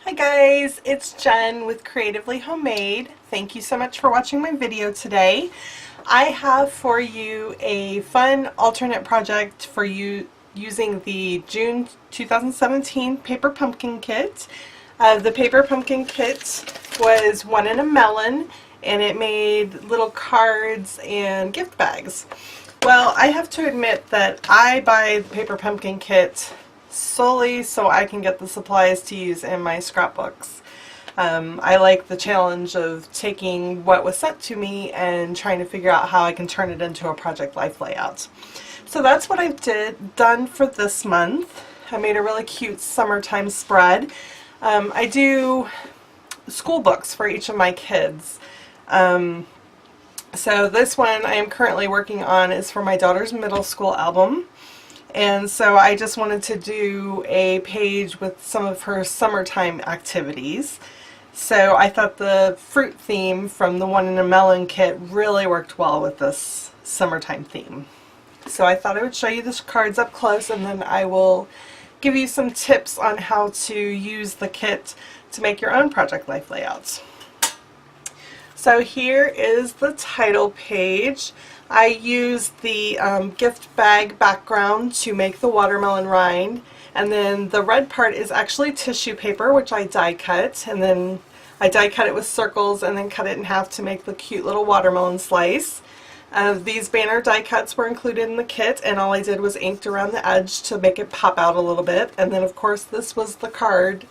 Hi guys, it's Jen with Creatively Homemade. Thank you so much for watching my video today. I have for you a fun alternate project for you using the June 2017 paper pumpkin kit. The paper pumpkin kit was one in a melon, and it made little cards and gift bags. Well, I have to admit that I buy the paper pumpkin kit solely so I can get the supplies to use in my scrapbooks. I like the challenge of taking what was sent to me and trying to figure out how I can turn it into a project life layout. So that's what I've done for this month. I made a really cute summertime spread. I do school books for each of my kids. So this one I am currently working on is for my daughter's middle school album. And so I just wanted to do a page with some of her summertime activities. So I thought the fruit theme from the one in a melon kit really worked well with this summertime theme. So I thought I would show you the cards up close, and then I will give you some tips on how to use the kit to make your own project life layouts. So here is the title page. I used the gift bag background to make the watermelon rind, and then the red part is actually tissue paper, which I die cut, and then I die cut it with circles and then cut it in half to make the cute little watermelon slice. These banner die cuts were included in the kit, and all I did was inked around the edge to make it pop out a little bit. And then of course this was the card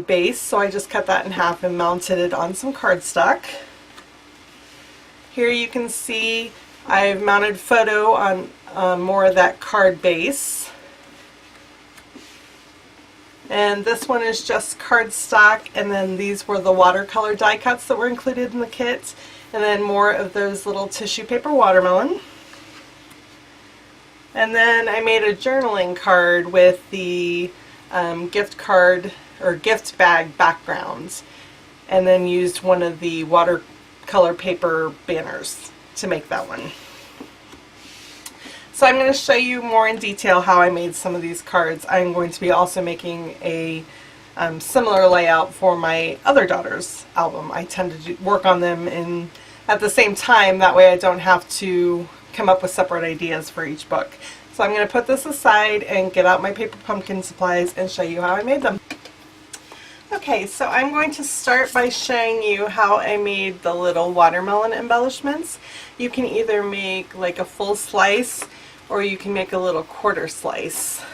base, so I just cut that in half and mounted it on some cardstock. Here you can see I've mounted photo on more of that card base. And this one is just cardstock, and then these were the watercolor die cuts that were included in the kit, and then more of those little tissue paper watermelon. And then I made a journaling card with the gift card or gift bag backgrounds, and then used one of the watercolor paper banners to make that one. So I'm going to show you more in detail how I made some of these cards. I'm going to be also making a similar layout for my other daughter's album. I tend to work on them at the same time, that way I don't have to come up with separate ideas for each book. So I'm going to put this aside and get out my paper pumpkin supplies and show you how I made them. Okay, so I'm going to start by showing you how I made the little watermelon embellishments. You can either make like a full slice, or you can make a little quarter slice.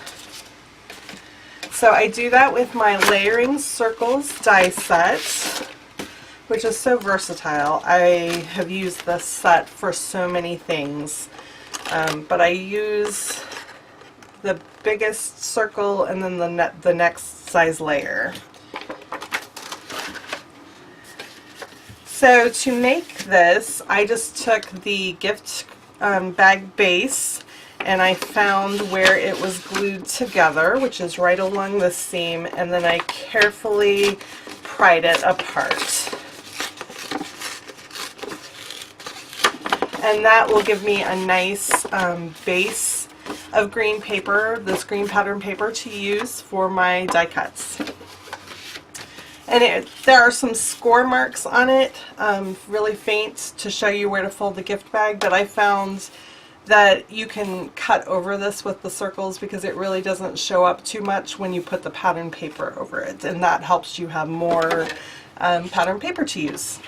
So I do that with my layering circles die set, which is so versatile. I have used this set for so many things, but I use the biggest circle and then the next size layer. So to make this, I just took the gift bag base, and I found where it was glued together, which is right along the seam, and then I carefully pried it apart. And that will give me a nice base of green paper, this green pattern paper, to use for my die cuts. And there are some score marks on it, really faint, to show you where to fold the gift bag, but I found that you can cut over this with the circles because it really doesn't show up too much when you put the pattern paper over it, and that helps you have more pattern paper to use.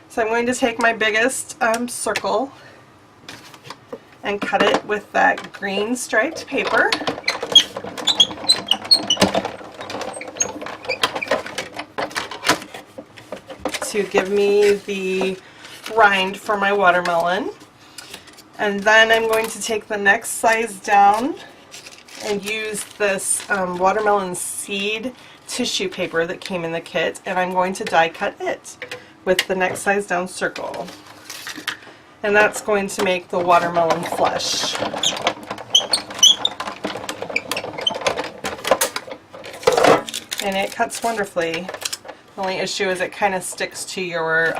So I'm going to take my biggest circle and cut it with that green striped paper. To give me the rind for my watermelon. And then I'm going to take the next size down and use this watermelon seed tissue paper that came in the kit, and I'm going to die cut it with the next size down circle. And that's going to make the watermelon flesh. And it cuts wonderfully. The only issue is it kind of sticks to your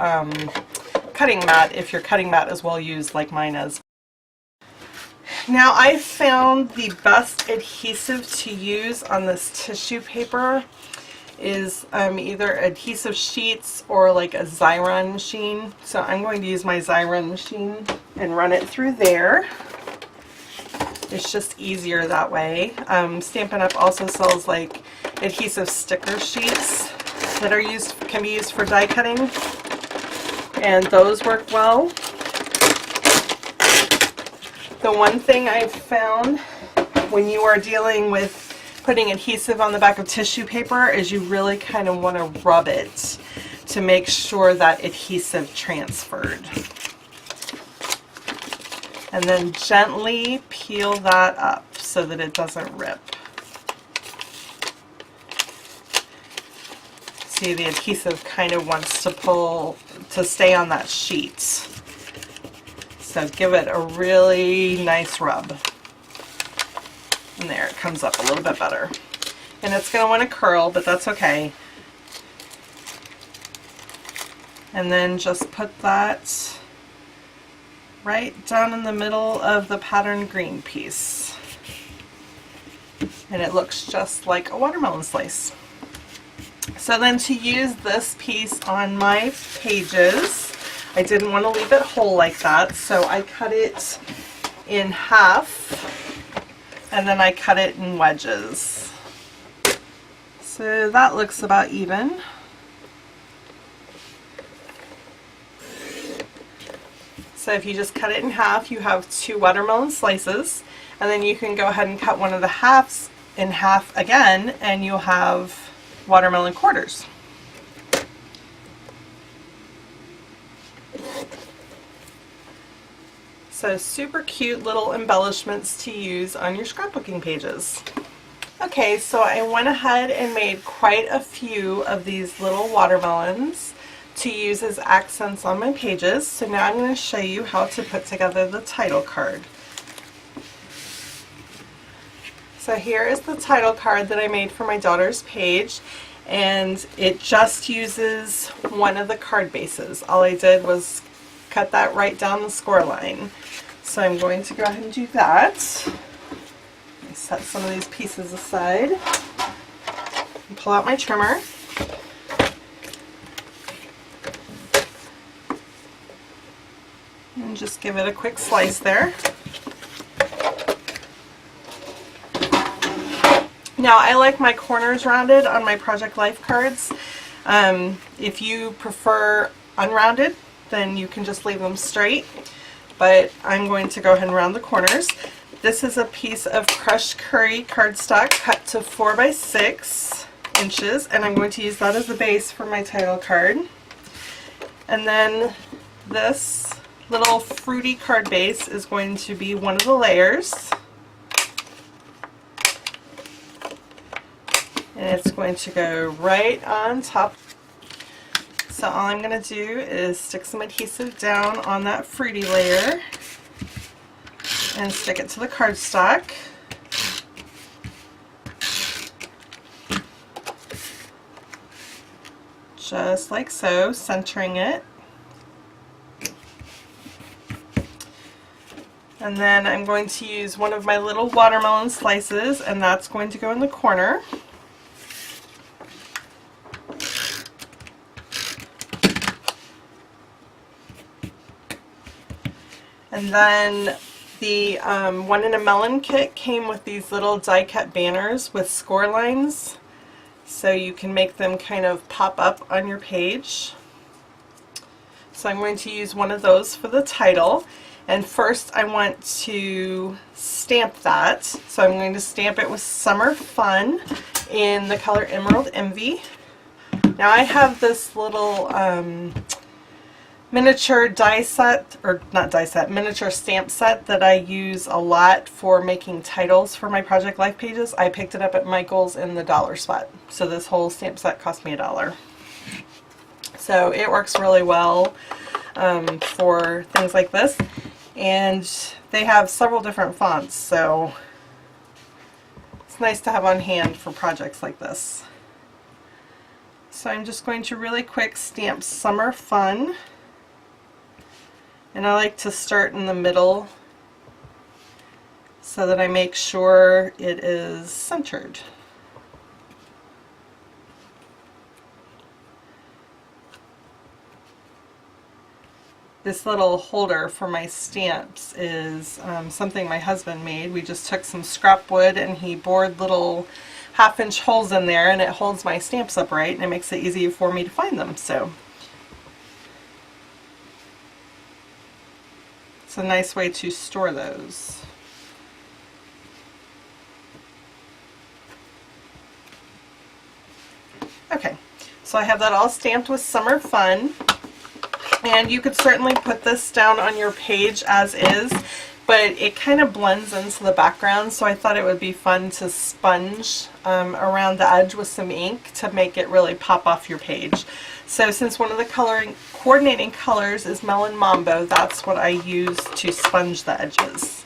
cutting mat if your cutting mat is well used like mine is. Now I found the best adhesive to use on this tissue paper is either adhesive sheets or like a Xyron machine. So I'm going to use my Xyron machine and run it through there. It's just easier that way. Stampin' Up! Also sells like adhesive sticker sheets that can be used for die cutting, and those work well. The one thing I've found when you are dealing with putting adhesive on the back of tissue paper is you really kind of want to rub it to make sure that adhesive transferred. And then gently peel that up so that it doesn't rip. See, the adhesive kind of wants to stay on that sheet. So give it a really nice rub. And there, it comes up a little bit better. And it's going to want to curl, but that's okay. And then just put that right down in the middle of the patterned green piece. And it looks just like a watermelon slice. So then to use this piece on my pages, I didn't want to leave it whole like that, so I cut it in half. And then I cut it in wedges. So that looks about even. So if you just cut it in half, you have 2 watermelon slices, and then you can go ahead and cut one of the halves in half again, and you'll have watermelon quarters. So super cute little embellishments to use on your scrapbooking pages. Okay, so I went ahead and made quite a few of these little watermelons to use as accents on my pages. So now I'm going to show you how to put together the title card. So here is the title card that I made for my daughter's page, and it just uses one of the card bases. All I did was cut that right down the score line. So I'm going to go ahead and do that. Let me set some of these pieces aside and pull out my trimmer. And just give it a quick slice there. Now I like my corners rounded on my Project Life cards. If you prefer unrounded, then you can just leave them straight, but I'm going to go ahead and round the corners. This is a piece of crushed curry cardstock cut to 4 by 6 inches, and I'm going to use that as the base for my title card. And then this little fruity card base is going to be one of the layers, and it's going to go right on top. So all I'm going to do is stick some adhesive down on that fruity layer and stick it to the cardstock. Just like so, centering it. And then I'm going to use one of my little watermelon slices, and that's going to go in the corner. And then the one in a Melon kit came with these little die cut banners with score lines, so you can make them kind of pop up on your page. So I'm going to use one of those for the title. And first I want to stamp that. So I'm going to stamp it with Summer Fun in the color Emerald Envy. Now I have this little miniature die set, or not die set, miniature stamp set that I use a lot for making titles for my Project Life pages. I picked it up at Michael's in the dollar spot. So this whole stamp set cost me $1. So it works really well for things like this. And they have several different fonts, so it's nice to have on hand for projects like this. So I'm just going to really quick stamp Summer Fun. And I like to start in the middle so that I make sure it is centered. this little holder for my stamps is something my husband made. We just took some scrap wood and he bored little 1/2-inch holes in there, and it holds my stamps upright and it makes it easy for me to find them. So it's a nice way to store those. Okay, so I have that all stamped with Summer Fun, and you could certainly put this down on your page as is, but it kind of blends into the background, so I thought it would be fun to sponge around the edge with some ink to make it really pop off your page. So since one of the coordinating colors is Melon Mambo, that's what I use to sponge the edges.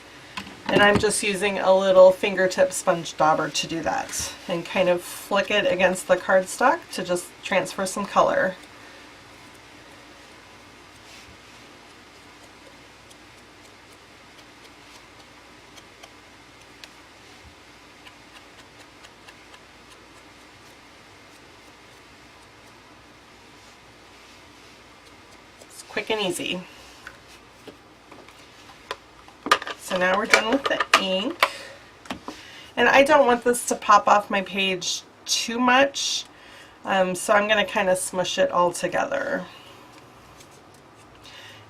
And I'm just using a little fingertip sponge dauber to do that, and kind of flick it against the cardstock to just transfer some color. It's quick and easy. So now we're done with the ink, and I don't want this to pop off my page too much, so I'm going to kind of smush it all together.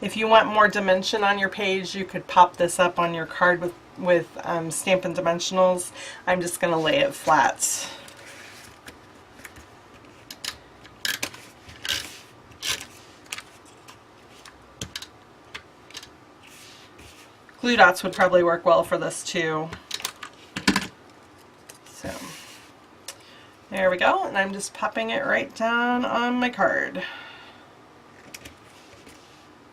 If you want more dimension on your page, you could pop this up on your card with Stampin' Dimensionals. I'm just going to lay it flat. Glue dots would probably work well for this too. So there we go, and I'm just popping it right down on my card.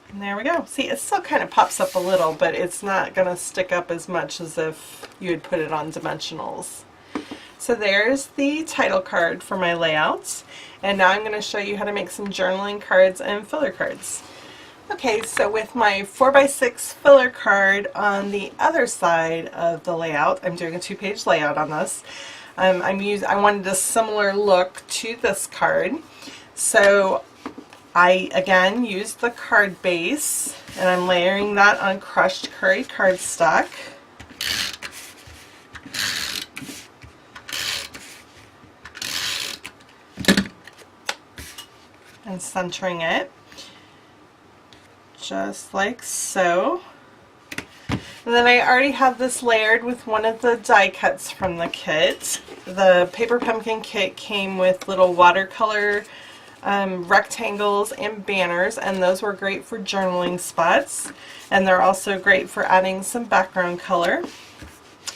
And there we go. See, it still kind of pops up a little, but it's not going to stick up as much as if you had put it on dimensionals. So there's the title card for my layouts, and now I'm going to show you how to make some journaling cards and filler cards. Okay, so with my 4x6 filler card on the other side of the layout, I'm doing a 2-page layout on this. I wanted a similar look to this card, so I again used the card base, and I'm layering that on crushed curry cardstock. And centering it. Just like so. And then I already have this layered with one of the die cuts from the kit. The Paper Pumpkin kit came with little watercolor rectangles and banners, and those were great for journaling spots, and they're also great for adding some background color.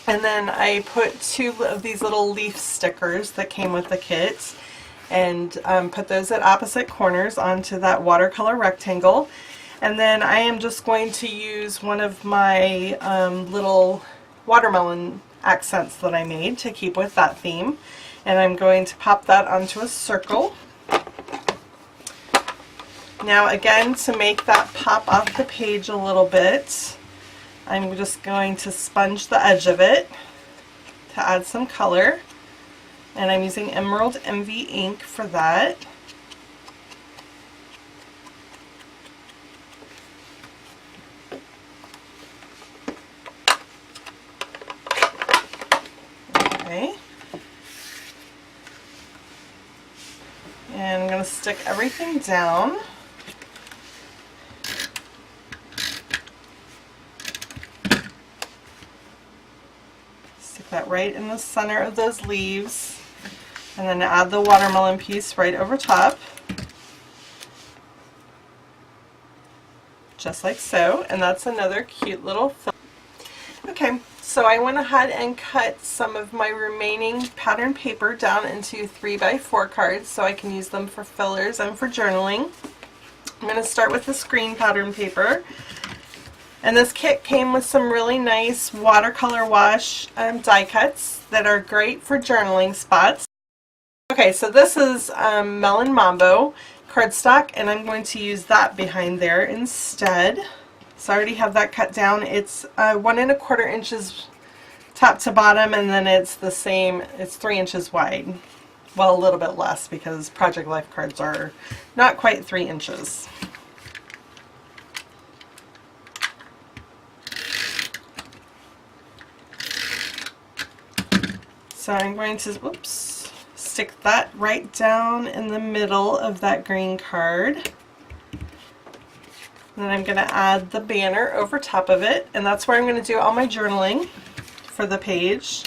And then I put 2 of these little leaf stickers that came with the kit, and put those at opposite corners onto that watercolor rectangle. And then I am just going to use one of my little watermelon accents that I made to keep with that theme. And I'm going to pop that onto a circle. Now again, to make that pop off the page a little bit, I'm just going to sponge the edge of it to add some color. And I'm using Emerald Envy ink for that. Okay. And I'm going to stick everything down. Stick that right in the center of those leaves, and then add the watermelon piece right over top. Just like so, and that's another cute little fill. Okay, so I went ahead and cut some of my remaining pattern paper down into 3x4 cards so I can use them for fillers and for journaling. I'm going to start with the screen pattern paper. And this kit came with some really nice watercolor wash die cuts that are great for journaling spots. Okay, so this is Melon Mambo cardstock, and I'm going to use that behind there instead. So I already have that cut down. It's 1 1/4 inches top to bottom, and then it's the same, it's 3 inches wide. Well, a little bit less because Project Life cards are not quite 3 inches. So I'm going to, whoops, stick that right down in the middle of that green card. And then I'm going to add the banner over top of it, and that's where I'm going to do all my journaling for the page.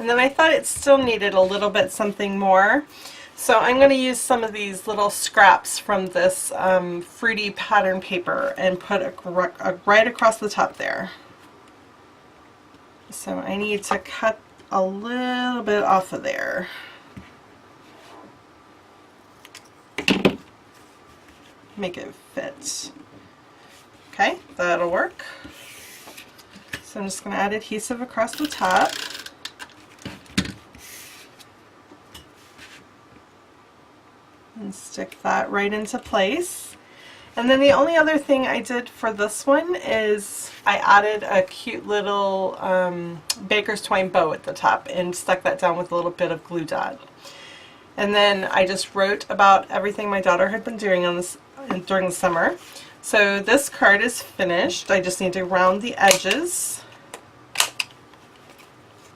And then I thought it still needed a little bit something more. So I'm going to use some of these little scraps from this fruity pattern paper and put right across the top there. So I need to cut a little bit off of there. Make it fit. Okay, that'll work. So I'm just going to add adhesive across the top. And stick that right into place. And then the only other thing I did for this one is I added a cute little baker's twine bow at the top and stuck that down with a little bit of glue dot. And then I just wrote about everything my daughter had been doing on this during the summer. So this card is finished. I just need to round the edges.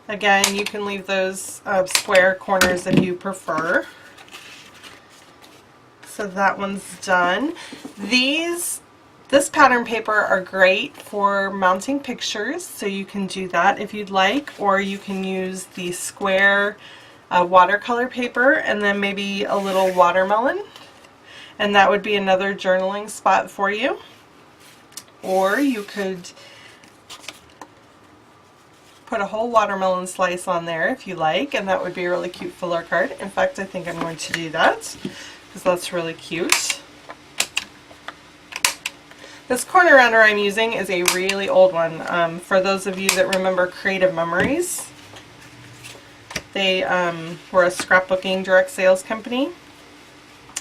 Again, you can leave those square corners if you prefer. So that one's done. This pattern paper are great for mounting pictures, so you can do that if you'd like, or you can use the square watercolor paper and then maybe a little watermelon, and that would be another journaling spot for you. Or you could put a whole watermelon slice on there if you like, and that would be a really cute filler card. In fact, I think I'm going to do that, because that's really cute. This corner rounder I'm using is a really old one. For those of you that remember Creative Memories, they were a scrapbooking direct sales company,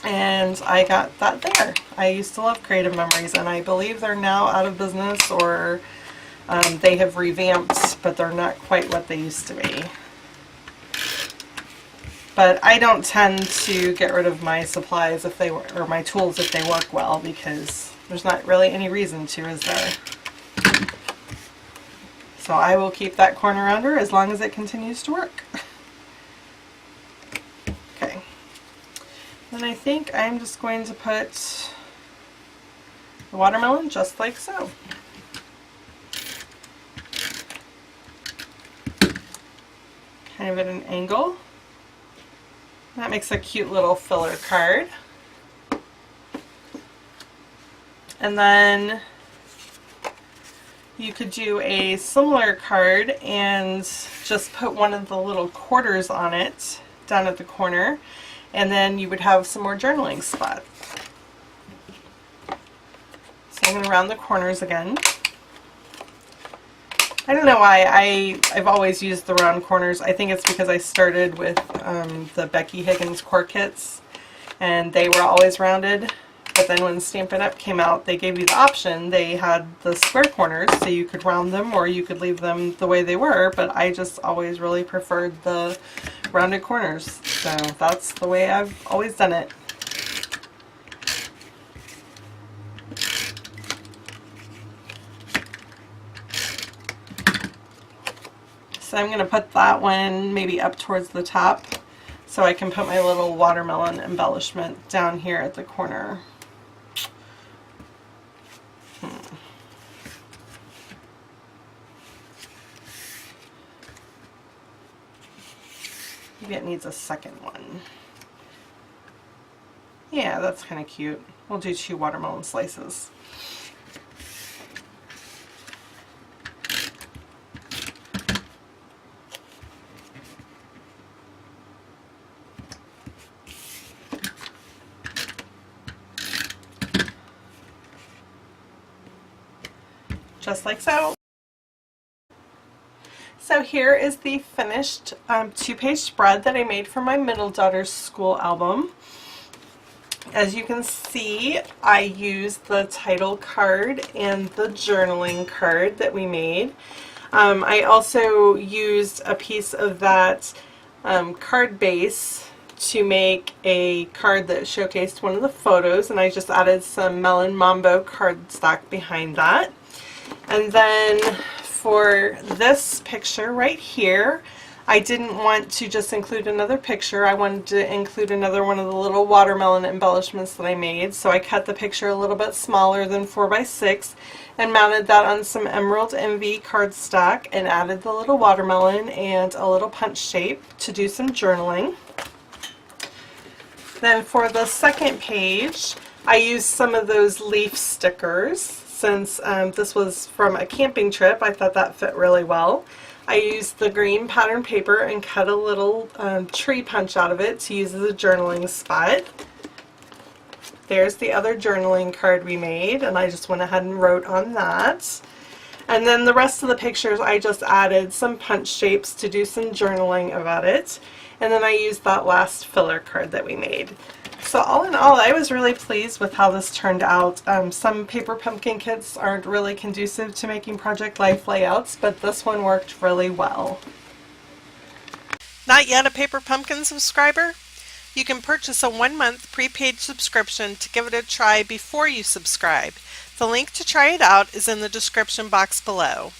and I got that there. I used to love Creative Memories, and I believe they're now out of business, or they have revamped, but they're not quite what they used to be. But I don't tend to get rid of my supplies if they work, or my tools if they work well, because there's not really any reason to, is there? So I will keep that corner rounder as long as it continues to work. Okay. And I think I'm just going to put the watermelon just like so. Kind of at an angle. That makes a cute little filler card. And then you could do a similar card and just put one of the little quarters on it down at the corner, and then you would have some more journaling spot. So I'm going to round the corners again. I don't know why I've always used the round corners. I think it's because I started with the Becky Higgins core kits, and they were always rounded. But then when Stampin' Up! Came out, they gave you the option. They had the square corners, so you could round them or you could leave them the way they were, but I just always really preferred the rounded corners. So that's the way I've always done it. So I'm going to put that one maybe up towards the top so I can put my little watermelon embellishment down here at the corner. Maybe it needs a second one. Yeah, that's kind of cute. We'll do 2 watermelon slices. Just like so. So here is the finished 2-page spread that I made for my middle daughter's school album. As you can see, I used the title card and the journaling card that we made. I also used a piece of that card base to make a card that showcased one of the photos, and I just added some Melon Mambo cardstock behind that. And then for this picture right here, I didn't want to just include another picture. I wanted to include another one of the little watermelon embellishments that I made. So I cut the picture a little bit smaller than 4x6 and mounted that on some Emerald Envy cardstock and added the little watermelon and a little punch shape to do some journaling. Then for the second page, I used some of those leaf stickers. Since this was from a camping trip, I thought that fit really well. I used the green pattern paper and cut a little tree punch out of it to use as a journaling spot. There's the other journaling card we made, and I just went ahead and wrote on that. And then the rest of the pictures I just added some punch shapes to do some journaling about it. And then I used that last filler card that we made. So all in all, I was really pleased with how this turned out. Some paper pumpkin kits aren't really conducive to making Project Life layouts, but this one worked really well. Not yet a Paper Pumpkin subscriber? You can purchase a 1-month prepaid subscription to give it a try before you subscribe. The link to try it out is in the description box below.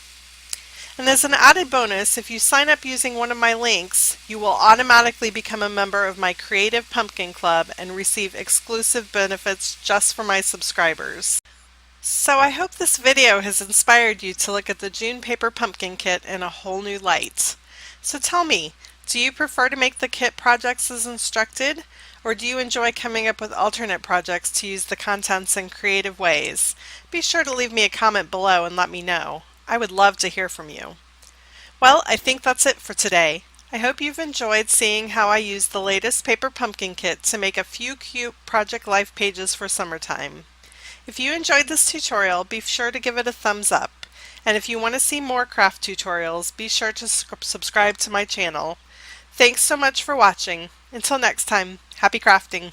And as an added bonus, if you sign up using one of my links, you will automatically become a member of my Creative Pumpkin Club and receive exclusive benefits just for my subscribers. So I hope this video has inspired you to look at the June Paper Pumpkin Kit in a whole new light. So tell me, do you prefer to make the kit projects as instructed, or do you enjoy coming up with alternate projects to use the contents in creative ways? Be sure to leave me a comment below and let me know. I would love to hear from you. Well, I think that's it for today. I hope you've enjoyed seeing how I use the latest Paper Pumpkin Kit to make a few cute Project Life pages for summertime. If you enjoyed this tutorial, be sure to give it a thumbs up. And if you want to see more craft tutorials, be sure to subscribe to my channel. Thanks so much for watching. Until next time, happy crafting!